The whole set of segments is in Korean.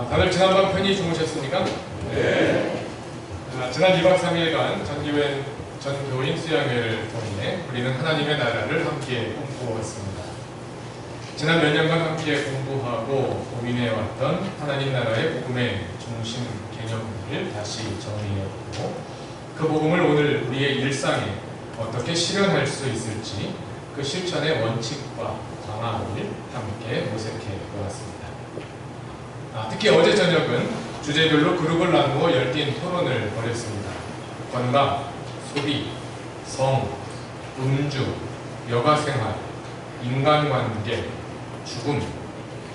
다들 지난밤 편히 주무셨습니까? 네. 지난 2박 3일간 전교인 수양회를 통해 우리는 하나님의 나라를 함께 꿈꾸었습니다. 지난 몇 년간 함께 공부하고 고민해왔던 하나님 나라의 복음의 중심 개념을 다시 정리해보고 그 복음을 오늘 우리의 일상에 어떻게 실현할 수 있을지 그 실천의 원칙과 방안을 함께 모색해 보았습니다. 특히 어제 저녁은 주제별로 그룹을 나누어 열띤 토론을 벌였습니다. 건강, 소비, 성, 음주, 여가생활, 인간관계, 죽음,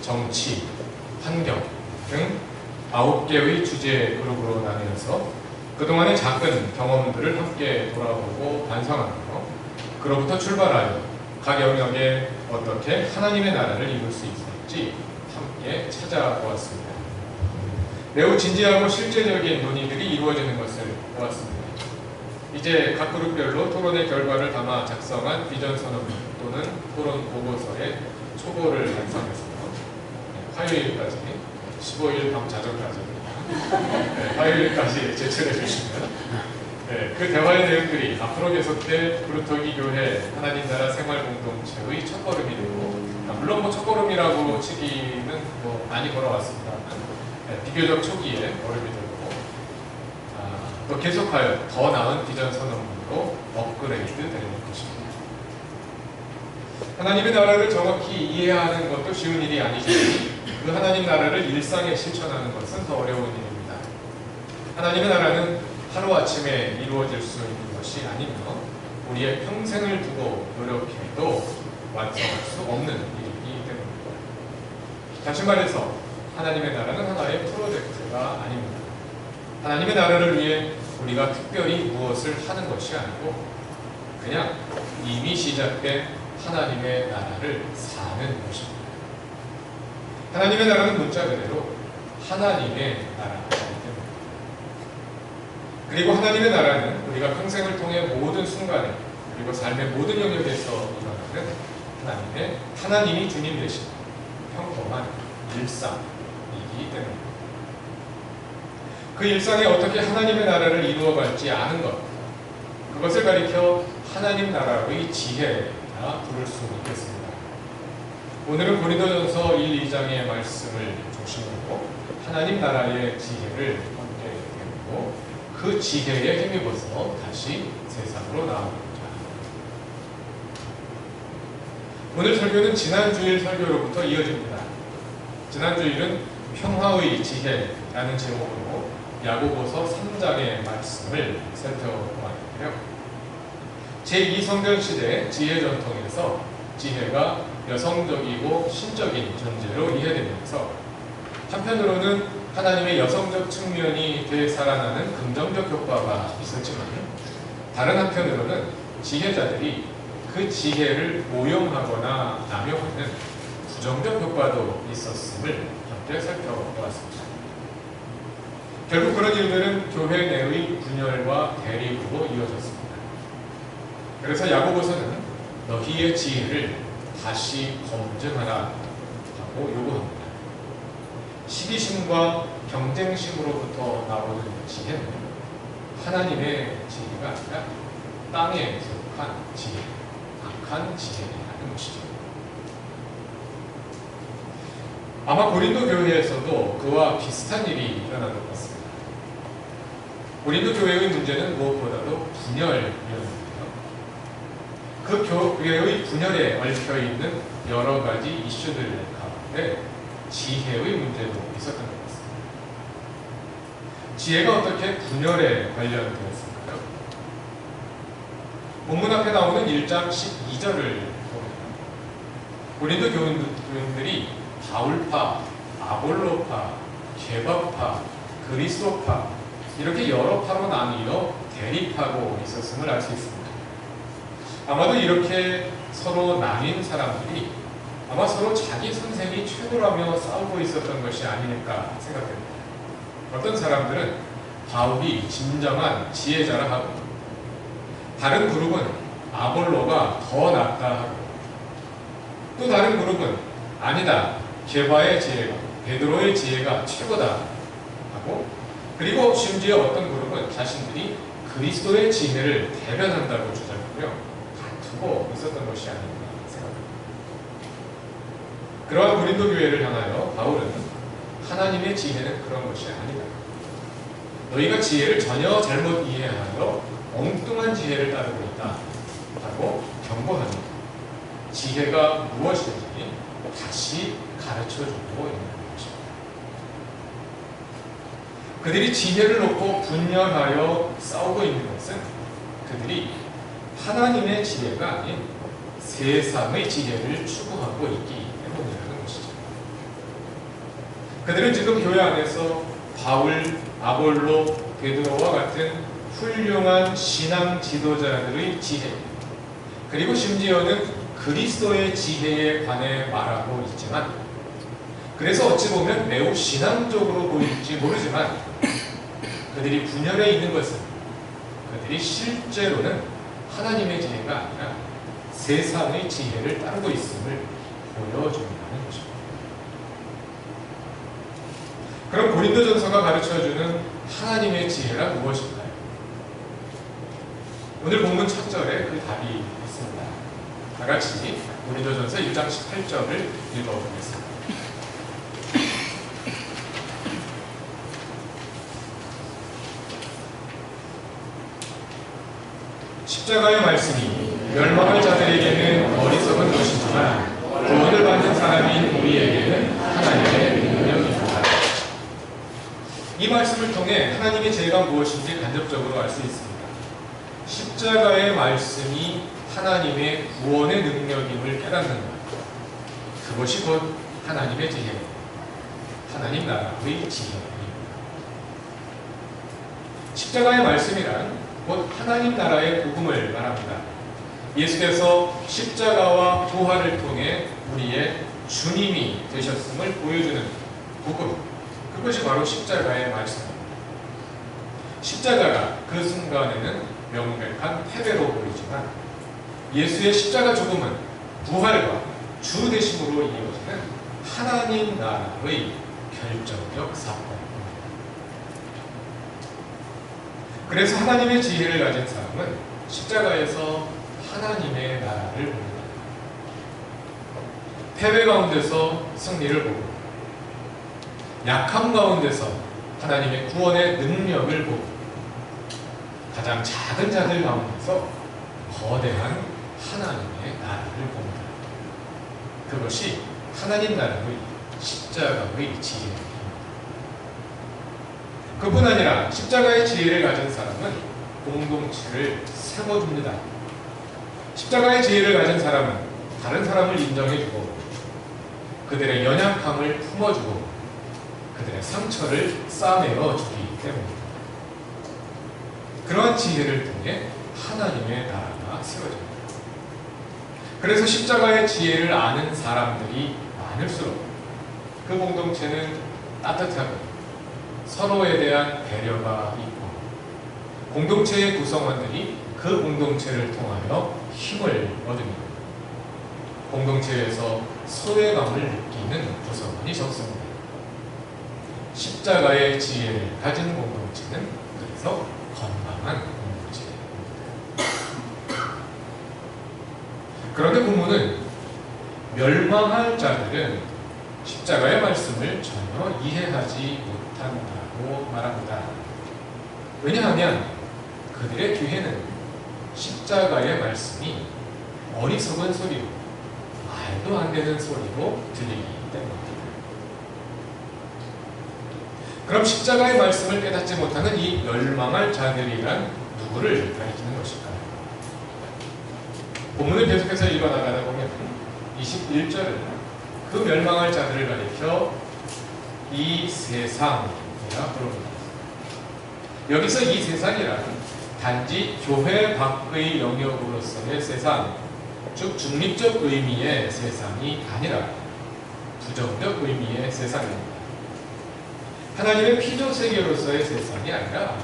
정치, 환경 등 9개의 주제 그룹으로 나뉘어서 그동안의 작은 경험들을 함께 돌아보고 반성하며 그로부터 출발하여 각 영역에 어떻게 하나님의 나라를 이룰 수 있을지 함께 찾아보았습니다. 매우 진지하고 실제적인 논의들이 이루어지는 것을 보았습니다. 이제 각 그룹별로 토론의 결과를 담아 작성한 비전 선언문 또는 토론 보고서의 초고를 완성해서 화요일까지 15일 밤 자정까지 화요일까지 제출해 주시면 그 대화의 내용들이 앞으로 계속될 부르터기 교회 하나님 나라 생활 공동체의 첫걸음이 되고 물론 첫걸음이라고 치기는 많이 걸어왔습니다. 비교적 초기에 걸음이 되고 또 계속하여 더 나은 비전 선언문으로 업그레이드 되는 것입니다. 하나님의 나라를 정확히 이해하는 것도 쉬운 일이 아니지만 그 하나님 나라를 일상에 실천하는 것은 더 어려운 일입니다. 하나님의 나라는 하루아침에 이루어질 수 있는 것이 아니며 우리의 평생을 두고 노력해도 완성할 수 없는 일이기 때문입니다. 다시 말해서 하나님의 나라는 하나의 프로젝트가 아닙니다. 하나님의 나라를 위해 우리가 특별히 무엇을 하는 것이 아니고 그냥 이미 시작된 하나님의 나라를 사는 것입니다. 하나님의 나라는 문자 그대로 하나님의 나라이기 때문입니다. 그리고 하나님의 나라는 우리가 평생을 통해 모든 순간에 그리고 삶의 모든 영역에서 일어나는 하나님이 주님 되신 평범한 일상이기 때문입니다. 그 일상에 어떻게 하나님의 나라를 이루어갈지 아는 것, 그것을 가리켜 하나님 나라의 지혜라 부를 수 있겠습니다. 오늘은 고린도전서 1, 2장의 말씀을 중심으로 하나님 나라의 지혜를 함께 배우고 그 지혜에 힘입어서 다시 세상으로 나아갑니다. 오늘 설교는 지난주일 설교로부터 이어집니다. 지난주일은 평화의 지혜라는 제목으로 야고보서 3장의 말씀을 살펴보았는데요. 제2성전 시대 지혜 전통에서 지혜가 여성적이고 신적인 존재로 이해되면서 한편으로는 하나님의 여성적 측면이 되살아나는 긍정적 효과가 있었지만 다른 한편으로는 지혜자들이 그 지혜를 오용하거나 남용하는 부정적 효과도 있었음을 함께 살펴보았습니다. 결국 그런 일들은 교회 내의 분열과 대립으로 이어졌습니다. 그래서 야고보서는 너희의 지혜를 다시 검증하라 하고 요구합니다. 시기심과 경쟁심으로부터 나오는 지혜는 하나님의 지혜가 아니라 땅에 속한 지혜, 악한 지혜라는 것이죠. 아마 고린도 교회에서도 그와 비슷한 일이 일어난 것 같습니다. 고린도 교회의 문제는 무엇보다도 분열이었는데요. 그 교회의 분열에 얽혀있는 여러 가지 이슈들 가운데 지혜의 문제도 있었던 것 같습니다. 지혜가 어떻게 분열에 관련되었을까요? 본문 앞에 나오는 1장 12절을 보면 고린도 교인들이 바울파, 아볼로파, 게바파, 그리스도파 이렇게 여러 파로 나뉘어 대립하고 있었음을 알 수 있습니다. 아마도 이렇게 서로 나뉜 사람들이 아마 서로 자기 선생이 최고라며 싸우고 있었던 것이 아닐까 생각됩니다. 어떤 사람들은 바울이 진정한 지혜자라 하고 다른 그룹은 아볼로가 더 낫다 하고 또 다른 그룹은 아니다, 게바의 지혜가 베드로의 지혜가 최고다 하고, 그리고 심지어 어떤 그룹은 자신들이 그리스도의 지혜를 대변한다고 주장하며 다투고 있었던 것이 아닌가 생각합니다. 그러한 고린도 교회를 향하여 바울은 하나님의 지혜는 그런 것이 아니다. 너희가 지혜를 전혀 잘못 이해하여 엉뚱한 지혜를 따르고 있다 하고 경고하며 지혜가 무엇인지 다시 가르쳐주고 있는 것입니다. 그들이 지혜를 놓고 분열하여 싸우고 있는 것은 그들이 하나님의 지혜가 아닌 세상의 지혜를 추구하고 있기 때문이라는 것이죠. 그들은 지금 교회 안에서 바울, 아볼로, 베드로와 같은 훌륭한 신앙 지도자들의 지혜, 그리고 심지어는 그리스도의 지혜에 관해 말하고 있지만, 그래서 어찌 보면 매우 신앙적으로 보일지 모르지만 그들이 분열해 있는 것은 그들이 실제로는 하나님의 지혜가 아니라 세상의 지혜를 따르고 있음을 보여준다는 것입니다. 그럼 고린도전서가 가르쳐주는 하나님의 지혜란 무엇인가요? 오늘 본문 첫 절에 그 답이 있습니다. 다 같이 고린도전서 1장 18절을 읽어보겠습니다. 십자가의 말씀이 멸망할 자들에게는 어리석은 것이지만 구원을 받는 사람인 우리에게는 하나님의 능력입니다. 이 말씀을 통해 하나님의 지혜가 무엇인지 간접적으로 알 수 있습니다. 십자가의 말씀이 하나님의 구원의 능력임을 깨닫는 것, 그것이 곧 하나님의 지혜, 하나님 나라의 지혜입니다. 십자가의 말씀이란 곧 하나님 나라의 복음을 말합니다. 예수께서 십자가와 부활을 통해 우리의 주님이 되셨음을 보여주는 복음, 그것이 바로 십자가의 말씀입니다. 십자가가 그 순간에는 명백한 패배로 보이지만 예수의 십자가 죽음은 부활과 주 되심으로 이어지는 하나님 나라의 결정적 사건입니다. 그래서 하나님의 지혜를 가진 사람은 십자가에서 하나님의 나라를 봅니다. 패배 가운데서 승리를 보고, 약함 가운데서 하나님의 구원의 능력을 보고, 가장 작은 자들 가운데서 거대한 하나님의 나라를 봅니다. 그것이 하나님 나라의 십자가의 지혜입니다. 그뿐 아니라 십자가의 지혜를 가진 사람은 공동체를 세워줍니다. 십자가의 지혜를 가진 사람은 다른 사람을 인정해주고, 그들의 연약함을 품어주고, 그들의 상처를 싸매어 주기 때문입니다. 그러한 지혜를 통해 하나님의 나라가 세워집니다. 그래서 십자가의 지혜를 아는 사람들이 많을수록 그 공동체는 따뜻하고 서로에 대한 배려가 있고, 공동체의 구성원들이 그 공동체를 통하여 힘을 얻으며 공동체에서 소외감을 느끼는 구성원이 적습니다. 십자가의 지혜를 가진 공동체는 그래서 건강한 공동체입니다. 그런데 본문은 멸망할 자들은 십자가의 말씀을 전혀 이해하지 못한다고 말합니다. 왜냐하면 그들의 귀에는 십자가의 말씀이 어리석은 소리로, 말도 안 되는 소리로 들리기 때문입니다. 그럼 십자가의 말씀을 깨닫지 못하는 이 멸망할 자들이란 누구를 가리키는 것일까요? 본문을 계속해서 읽어나가다 보면 21절은 그 멸망할 자들을 가리켜 이 세상이라 부릅니다. 여기서 이 세상이란 단지 교회 밖의 영역으로서의 세상, 즉 중립적 의미의 세상이 아니라 부정적 의미의 세상입니다. 하나님의 피조세계로서의 세상이 아니라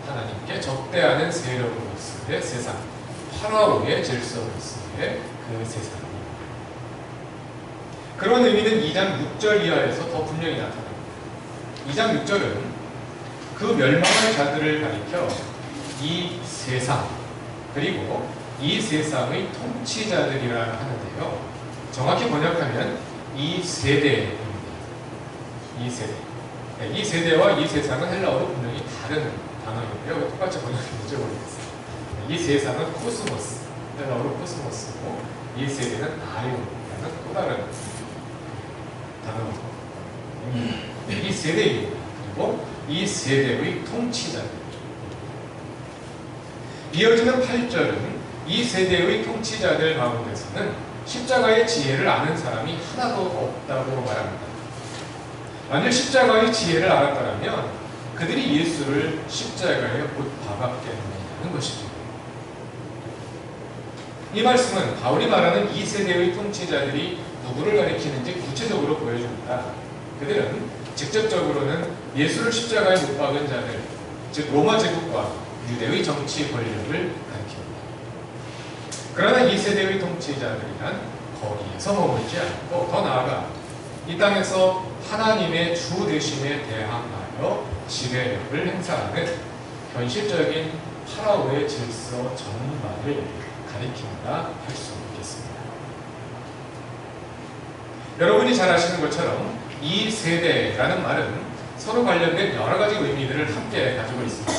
하나님께 적대하는 세력으로서의 세상, 파라오의 질서로서의 그 세상입니다. 그런 의미는 2장 6절 이하에서 더 분명히 나타납니다. 2장 6절은 그 멸망할 자들을 가리켜 이 세상 그리고 이 세상의 통치자들이라 하는데요. 정확히 번역하면 이 세대입니다. 이 세대. 네, 이 세대와 이 세상은 헬라어로 분명히 다른 단어이고요. 똑같이 번역했는지 모르겠어요. 이 세상은 코스모스, 헬라어로 코스모스고 이 세대는 아이온이라는 또 다른 단어입니다. 이 세대입니다. 그리고 이 세대의 통치자들. 이어지는 8절은 이 세대의 통치자들 가운데서는 십자가의 지혜를 아는 사람이 하나도 없다고 말합니다. 만일 십자가의 지혜를 알았더라면 그들이 예수를 십자가에 못 박았겠느냐는 것이죠. 이 말씀은 바울이 말하는 이 세대의 통치자들이 누구를 가리키는지 구체적으로 보여줍니다. 그들은 직접적으로는 예수를 십자가에 못 박은 자들, 즉 로마 제국과 유대의 정치 권력을 가리킵니다. 그러나 이 세대의 통치자들이란 거기에서 머물지 않고 더 나아가 이 땅에서 하나님의 주 되심에 대항하여 지배력을 행사하는 현실적인 파라오의 질서 전반을 가리킨다 할 수 있겠습니다. 여러분이 잘 아시는 것처럼 이 세대라는 말은 서로 관련된 여러 가지 의미들을 함께 가지고 있습니다.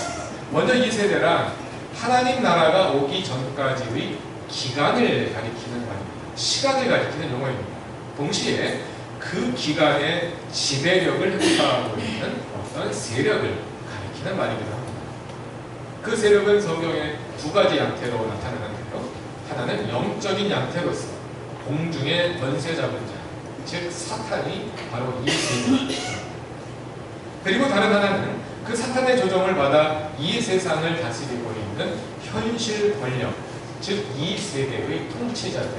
먼저 이 세대란 하나님 나라가 오기 전까지의 기간을 가리키는 말입니다. 시간을 가리키는 용어입니다. 동시에 그 기간의 지배력을 행사하고 있는 어떤 세력을 가리키는 말이기도 합니다. 그 세력은 성경에 두 가지 양태로 나타나는데요. 하나는 영적인 양태로서 공중의 권세 잡은 자, 즉 사탄이 바로 이 세대입니다. 그리고 다른 하나는 그 사탄의 조종을 받아 이 세상을 다스리고 있는 현실 권력, 즉 이 세대의 통치자들.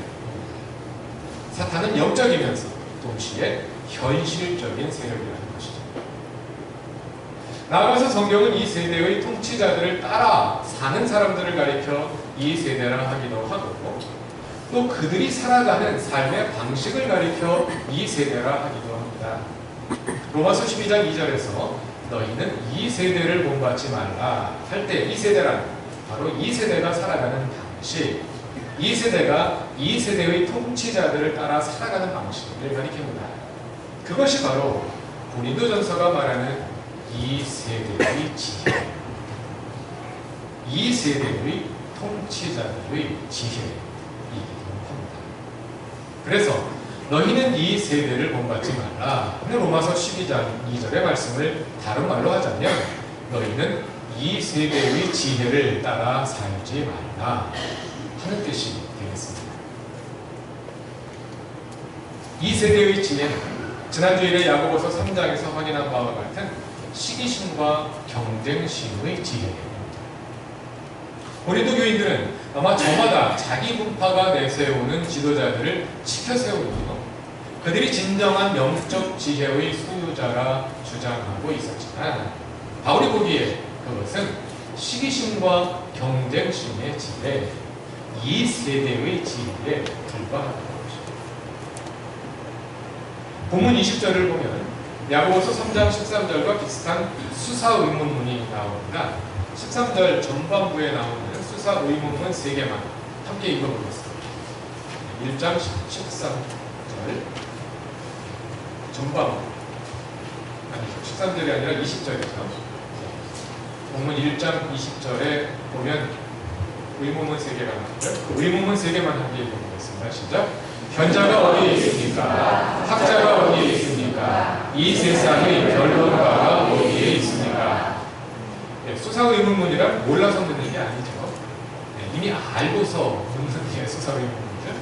사탄은 영적이면서 동시에 현실적인 세력이라는 것이죠. 나아가서 성경은 이 세대의 통치자들을 따라 사는 사람들을 가리켜 이 세대라 하기도 하고 또 그들이 살아가는 삶의 방식을 가리켜 이 세대라 하기도 합니다. 로마서 12장 2절에서 너희는 이 세대를 본받지 말라 할 때 이 세대란 바로 이 세대가 살아가는 방식, 이 세대가 이 세대의 통치자들을 따라 살아가는 방식을 가리킵니다. 그것이 바로 고린도전서가 말하는 이 세대의 지혜, 이 세대의 통치자들의 지혜이기도 합니다. 그래서 너희는 이 세대를 본받지 말라 하는 로마서 12장 2절의 말씀을 다른 말로 하자면 너희는 이 세대의 지혜를 따라 살지 말라 하는 뜻이 되겠습니다. 이 세대의 지혜는 지난주일에 야고보서 3장에서 확인한 바와 같은 시기심과 경쟁심의 지혜입니다. 고린도 교인들은 아마 저마다 자기 분파가 내세우는 지도자들을 치켜 세우며 그들이 진정한 영적 지혜의 소유자라 주장하고 있었지만 바울이 보기에 그것은 시기심과 경쟁심의 지혜, 이 세대의 지혜에 불과하다는 것입니다. 본문 20절을 보면 야고보서 3장 13절과 비슷한 수사 의문문이 나옵니다. 13절 전반부에 나오는 수사 의문문 3개만 함께 읽어보겠습니다. 1장 13절 전반부, 아니 13절이 아니라 20절이죠. 본문 1장 20절에 보면 의문문 3개가 나오고요. 그 의문문 3개만 함께 읽어보겠습니다. 시작. 현자가 어디에 있습니까? 학자가 어디에 있습니까? 이 세상의 변론가가 어디에 있습니까? 네, 수사 의문문이란 몰라서 묻는 게 아니죠. 네, 이미 알고서 묻는 게 수사 의문문이죠.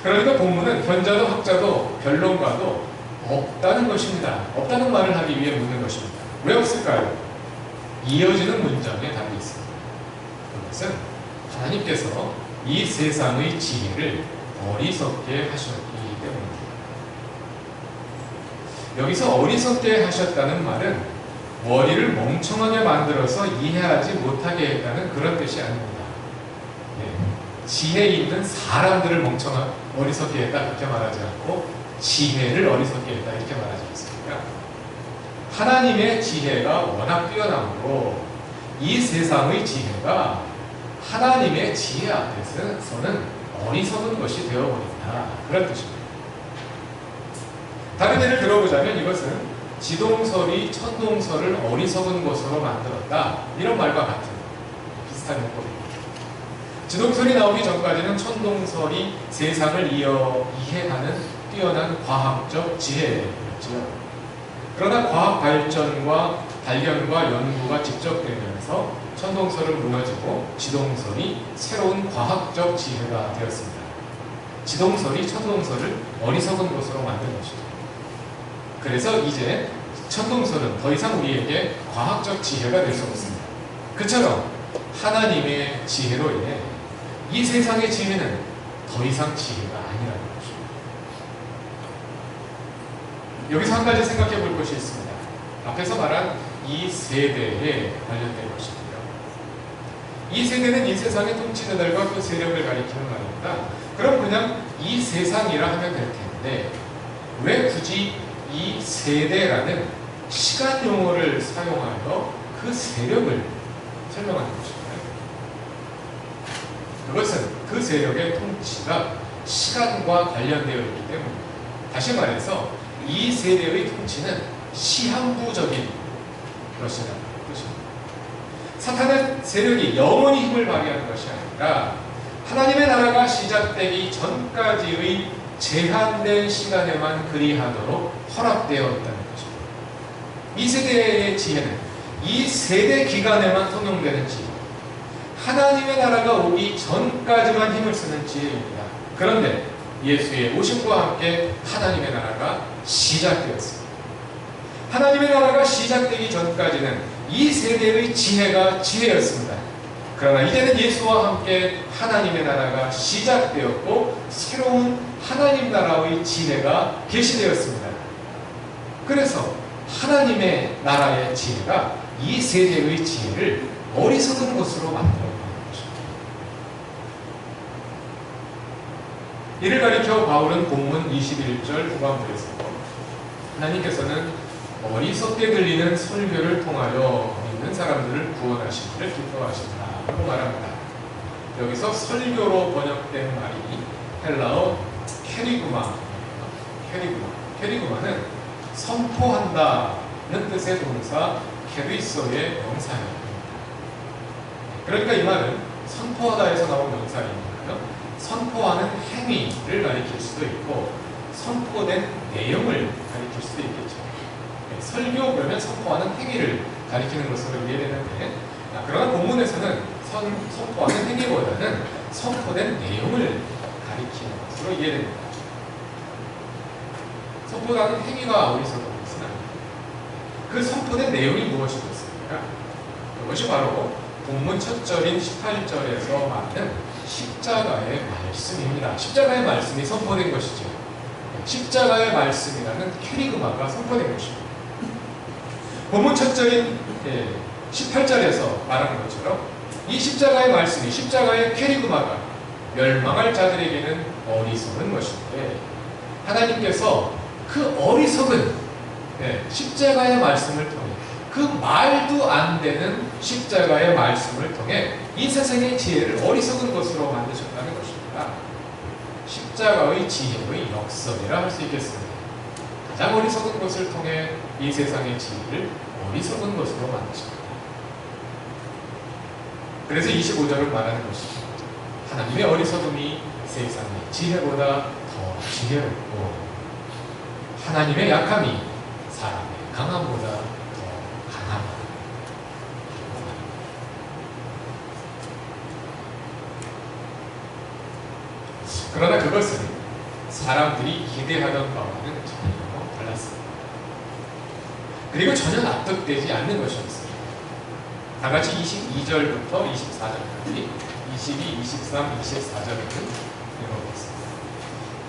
그러니까 본문은 현자도 학자도 변론가도 없다는 것입니다. 없다는 말을 하기 위해 묻는 것입니다. 왜 없을까요? 이어지는 문장에 답이 있습니다. 그것은 하나님께서 이 세상의 지혜를 어리석게 하셨기 때문입니다. 여기서 어리석게 하셨다는 말은 머리를 멍청하게 만들어서 이해하지 못하게 했다는 그런 뜻이 아닙니다. 네. 지혜 있는 사람들을 어리석게 했다 그렇게 말하지 않고 지혜를 어리석게 했다 이렇게 말하지 않습니까? 하나님의 지혜가 워낙 뛰어나므로 이 세상의 지혜가 하나님의 지혜 앞에서는 어리석은 것이 되어버린다 그런 뜻입니다. 다른 예를 들어보자면 이것은 지동설이 천동설을 어리석은 것으로 만들었다 이런 말과 같은 비슷한 용법입니다. 지동설이 나오기 전까지는 천동설이 세상을 이해하는 뛰어난 과학적 지혜였죠. 그러나 과학 발전과 발견과 연구가 직접되면서 천동설은 무너지고 지동설이 새로운 과학적 지혜가 되었습니다. 지동설이 천동설을 어리석은 것으로 만든 것이죠. 그래서 이제 천동설은 더 이상 우리에게 과학적 지혜가 될 수 없습니다. 그처럼 하나님의 지혜로 인해 이 세상의 지혜는 더 이상 지혜가 아니라는 것입니다. 여기서 한 가지 생각해 볼 것이 있습니다. 앞에서 말한 이 세대에 관련된 것입니다. 이 세대는 이 세상의 통치자들과 그 세력을 가리키는 말입니다. 그럼 그냥 이 세상이라 하면 될 텐데 왜 굳이 이 세대라는 시간 용어를 사용하여 그 세력을 설명하는 것입니다. 그것은 그 세력의 통치가 시간과 관련되어 있기 때문입니다. 다시 말해서 이 세대의 통치는 시한부적인 것이라는 뜻입니다. 사탄의 세력이 영원히 힘을 발휘하는 것이 아니라 하나님의 나라가 시작되기 전까지의 제한된 시간에만 그리하도록 허락되어 있다는 것입니다. 이 세대의 지혜는 이 세대 기간에만 통용되는 지혜, 하나님의 나라가 오기 전까지만 힘을 쓰는 지혜입니다. 그런데 예수의 오심과 함께 하나님의 나라가 시작되었습니다. 하나님의 나라가 시작되기 전까지는 이 세대의 지혜가 지혜였습니다. 그러나 이제는 예수와 함께 하나님의 나라가 시작되었고 새로운 하나님 나라의 지혜가 계시되었습니다. 그래서 하나님의 나라의 지혜가 이 세대의 지혜를 어리석은 것으로 만들어가는 것입니다. 이를 가리켜 바울은 본문 21절 후반부에서 하나님께서는 어리석게 들리는 설교를 통하여 믿는 사람들을 구원하시기를 기뻐하신다 라고 말합니다. 여기서 설교로 번역된 말이 헬라어 케리구마는 선포한다는 뜻의 동사 케리소의 명사입니다. 그러니까 이 말은 선포하다에서 나온 명사이니까요. 선포하는 행위를 가리킬 수도 있고 선포된 내용을 가리킬 수도 있겠죠. 설교 그러면 선포하는 행위를 가리키는 것으로 이해되는데 그러나 본문에서는 선포하는 행위보다는 선포된 내용을 가리키는 것으로 이해됩니다. 선포하는 행위가 어리석은 것은 아닙니다. 그 선포된 내용이 무엇이겠습니까? 그것이 바로 본문 첫 절인 18절에서 말하는 십자가의 말씀입니다. 십자가의 말씀이 선포된 것이죠. 십자가의 말씀이라는 캐리그마가 선포된 것입니다. 본문 첫 절인 18절에서 말하는 것처럼 이 십자가의 말씀이 십자가의 캐리그마가 멸망할 자들에게는 어리석은 것인데 하나님께서 그 어리석은 십자가의 말씀을 통해 그 말도 안 되는 십자가의 말씀을 통해 이 세상의 지혜를 어리석은 것으로 만드셨다는 것입니다. 십자가의 지혜의 역설이라 할 수 있겠습니다. 가장 어리석은 것을 통해 이 세상의 지혜를 어리석은 것으로 만드십니다. 그래서 25절을 말하는 것입니다. 하나님의 어리석음이 세상의 지혜보다 더 지혜롭고 하나님의 약함이 사람의 강함보다 더 강하다. 그러나 그것은 사람들이 기대하던 바와는 전혀 달랐습니다. 그리고 전혀 납득되지 않는 것이었습니다. 다 같이 22절부터 24절까지 22, 23, 24절을 읽어보겠습니다.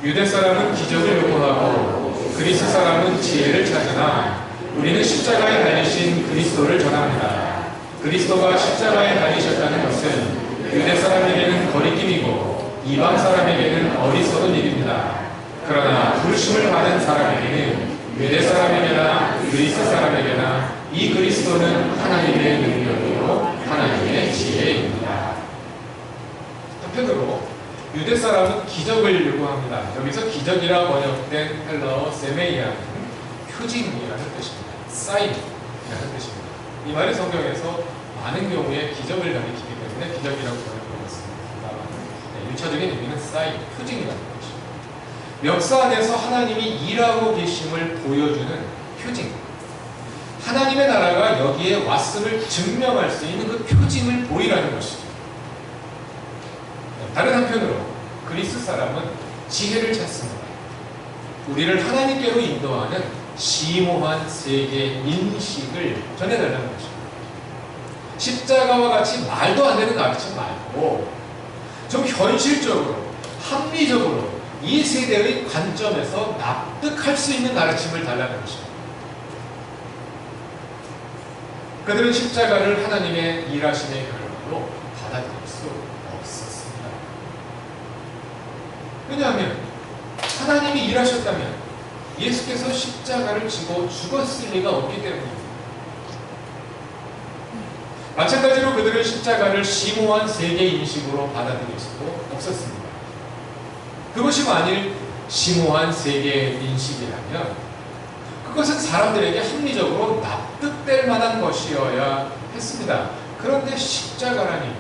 유대 사람은 기적을 요구하고 그리스 사람은 지혜를 찾으나 우리는 십자가에 달리신 그리스도를 전합니다. 그리스도가 십자가에 달리셨다는 것은 유대 사람에게는 거리낌이고 이방 사람에게는 어리석은 일입니다. 그러나 부르심을 받은 사람에게는 유대 사람에게나 그리스 사람에게나 이 그리스도는 하나님의 능력이요 하나님의 지혜입니다. 한편으로 유대 사람은 기적을 요구합니다. 여기서 기적이라 번역된 헬라어 세메이아는 표징이라는 뜻입니다. 사인이라는 뜻입니다. 이 말이 성경에서 많은 경우에 기적을 가리키기 때문에 기적이라고 번역되었습니다. 1차적인 의미는 사인, 표징이라는 것입니다. 역사 안에서 하나님이 일하고 계심을 보여주는 표징, 하나님의 나라가 여기에 왔음을 증명할 수 있는 그 표징을 보이라는 것이죠. 다른 한편으로 그리스 사람은 지혜를 찾습니다. 우리를 하나님께로 인도하는 심오한 세계 인식을 전해달라는 것입니다. 십자가와 같이 말도 안 되는 가르침 말고 좀 현실적으로, 합리적으로 이 세대의 관점에서 납득할 수 있는 가르침을 달라는 것입니다. 그들은 십자가를 하나님의 일하심의 결과로 받아들일 수 없었습니다. 왜냐하면 하나님이 일하셨다면 예수께서 십자가를 지고 죽었을 리가 없기 때문입니다. 마찬가지로 그들은 십자가를 심오한 세계 인식으로 받아들일 수도 없었습니다. 그것이 만일 심오한 세계 인식이라면 그것은 사람들에게 합리적으로 납득될 만한 것이어야 했습니다. 그런데 십자가라니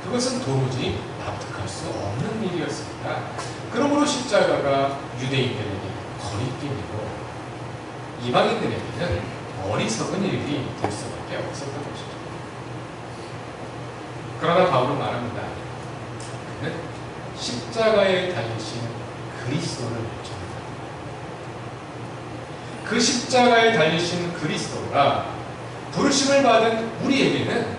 그것은 도무지 납득할 수 없는 일이었습니다. 그러므로 십자가가 유대인들에게 거리낌이고 이방인들에게는 어리석은 일이 될 수밖에 없었던 것이죠. 그러나 바울은 말합니다. 그는 십자가에 달리신 그리스도를 봅니다. 그 십자가에 달리신 그리스도가 부르심을 받은 우리에게는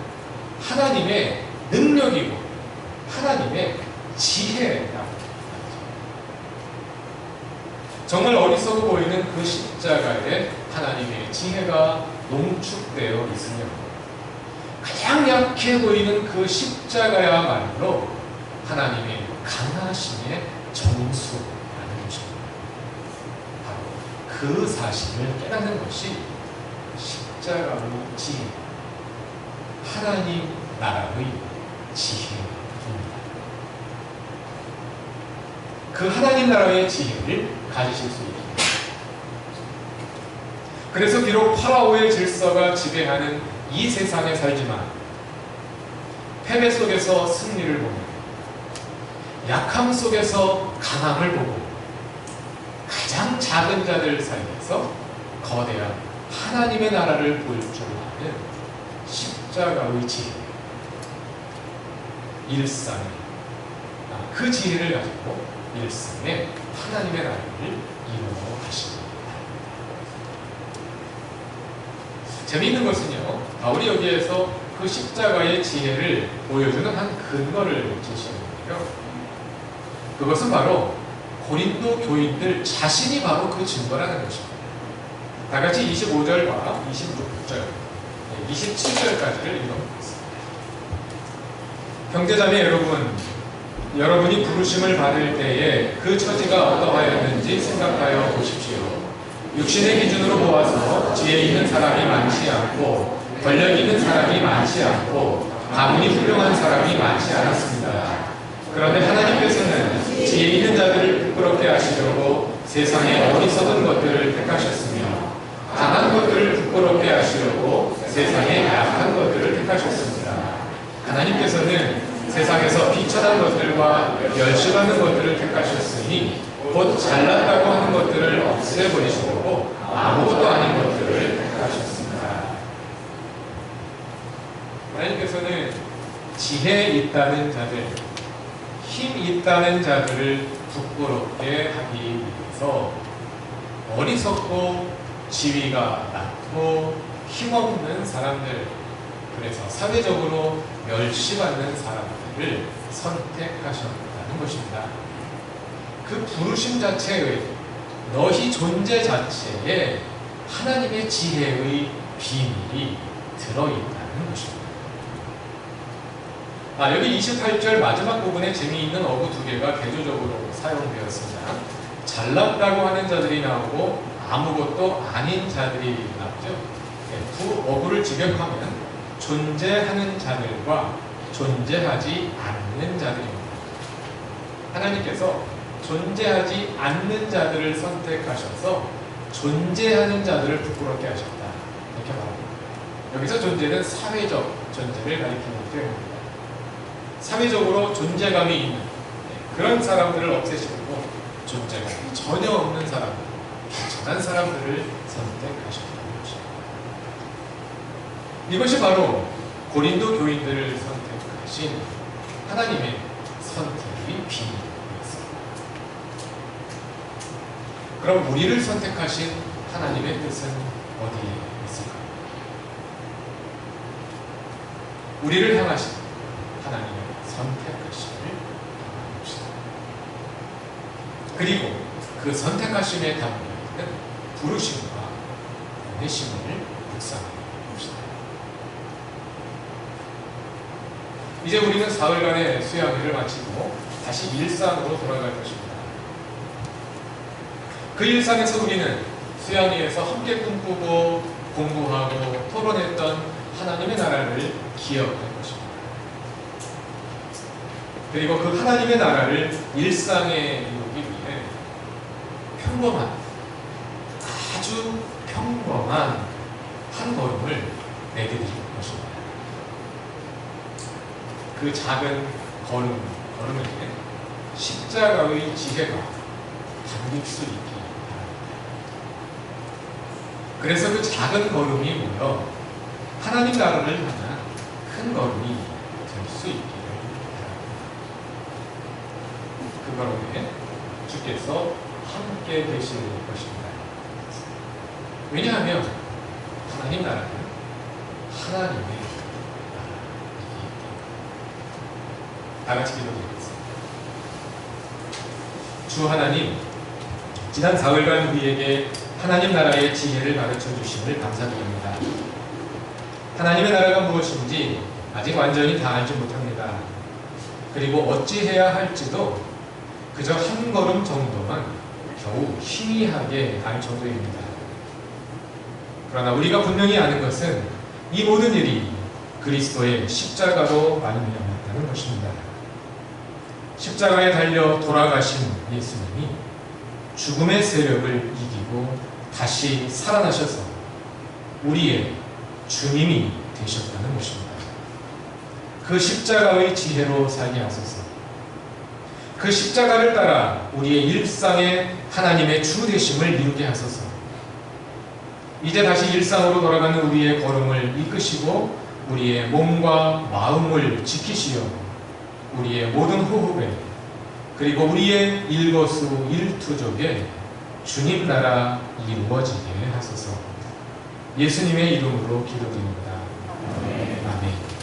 하나님의 능력이고 하나님의 지혜다. 정말 어리석어 보이는 그 십자가에 하나님의 지혜가 농축되어 있으며 가장 약해 보이는 그 십자가야말로 하나님의 강하심의 정수라는 것입니다. 바로 그 사실을 깨닫는 것이 십자가의 지혜, 하나님 나라의 지혜입니다. 그 하나님 나라의 지혜를 가지실 수 있습니다. 그래서 비록 파라오의 질서가 지배하는 이 세상에 살지만 패배 속에서 승리를 보며 약함 속에서 강함을 보고 가장 작은 자들 사이에서 거대한 하나님의 나라를 볼 줄 아는 십자가의 지혜, 일상에 그 지혜를 가지고 일상에 하나님의 나라를 이루어 가십니다. 재미있는 것은요, 바울이 여기에서 그 십자가의 지혜를 보여주는 한 근거를 제시하는데요. 그것은 바로 고린도 교인들 자신이 바로 그 증거라는 것입니다. 다 같이 25절과 26절, 27절까지를 읽어보겠습니다. 형제자매 여러분, 여러분이 부르심을 받을 때에 그 처지가 어떠하였는지 생각하여 보십시오. 육신의 기준으로 보아서 지혜 있는 사람이 많지 않고 권력 있는 사람이 많지 않고 가문이 훌륭한 사람이 많지 않았습니다. 그런데 하나님께서는 지혜 있는 자들을 부끄럽게 하시려고 세상의 어리석은 것들을 택하셨으며 강한 것들을 부끄럽게 하시려고 세상의 약한 것들을 택하셨습니다. 하나님께서는 세상에서 비천한 것들과 멸시받는 것들을 택하셨으니 곧 잘났다고 하는 것들을 없애버리시고 아무것도 아닌 것들을 택하셨습니다. 하나님께서는 지혜 있다는 자들, 힘 있다는 자들을 부끄럽게 하기 위해서 어리석고 지위가 낮고 힘없는 사람들, 그래서 사회적으로 멸시받는 사람들을 선택하셨다는 것입니다. 그 부르심 자체의, 너희 존재 자체에 하나님의 지혜의 비밀이 들어있다는 것입니다. 여기 28절 마지막 부분에 재미있는 어구 두 개가 개조적으로 사용되었습니다. 잘났다고 하는 자들이 나오고 아무것도 아닌 자들이 나오죠. 두 어구를 직역하면 존재하는 자들과 존재하지 않는 자들입니다. 하나님께서 존재하지 않는 자들을 선택하셔서 존재하는 자들을 부끄럽게 하셨다. 이렇게 말합니다. 여기서 존재는 사회적 존재를 가리키는 표현입니다. 사회적으로 존재감이 있는 그런 사람들을 없애시고 존재감이 전혀 없는 사람들, 괜찮은 사람들을 선택하셨다는 것입니다. 이것이 바로 고린도 교인들을 선택하신 하나님의 선택의 비밀이었습니다. 그럼 우리를 선택하신 하나님의 뜻은 어디에 있을까요? 우리를 향하신 하나님의 선택하심을 바라봅시다. 그리고 그 선택하심에 담겨 있는 부르심과 보내심을 묵상해 봅시다. 이제 우리는 사흘간의 수양회를 마치고 다시 일상으로 돌아갈 것입니다. 그 일상에서 우리는 수양회에서 함께 꿈꾸고 공부하고 토론했던 하나님의 나라를 기억할 것입니다. 그리고 그 하나님의 나라를 일상에 이루기 위해 평범한, 아주 평범한 한 걸음을 내디딜 것입니다. 그 작은 걸음에게 십자가의 지혜가 담길 수 있기 바랍니다. 그래서 그 작은 걸음이 모여 하나님 나라를 향한 큰 걸음이 될 수 있기를 바랍니다. 그 걸음에 주께서 함께 계실 것입니다. 왜냐하면 하나님 나라는 하나님의 나라이기 때문에. 다 같이 기도드리겠습니다. 주 하나님, 지난 사흘간 우리에게 하나님 나라의 지혜를 가르쳐 주심을 감사드립니다. 하나님의 나라가 무엇인지 아직 완전히 다 알지 못합니다. 그리고 어찌해야 할지도 그저 한 걸음 정도만 겨우 희미하게 알 정도입니다. 그러나 우리가 분명히 아는 것은 이 모든 일이 그리스도의 십자가로 말미암았다는 것입니다. 십자가에 달려 돌아가신 예수님이 죽음의 세력을 이기고 다시 살아나셔서 우리의 주님이 되셨다는 것입니다. 그 십자가의 지혜로 살게 하소서. 그 십자가를 따라 우리의 일상에 하나님의 주 되심을 이루게 하소서. 이제 다시 일상으로 돌아가는 우리의 걸음을 이끄시고 우리의 몸과 마음을 지키시어 우리의 모든 호흡에 그리고 우리의 일거수일투족에 주님 나라 이루어지게 하소서. 예수님의 이름으로 기도드립니다. 아멘.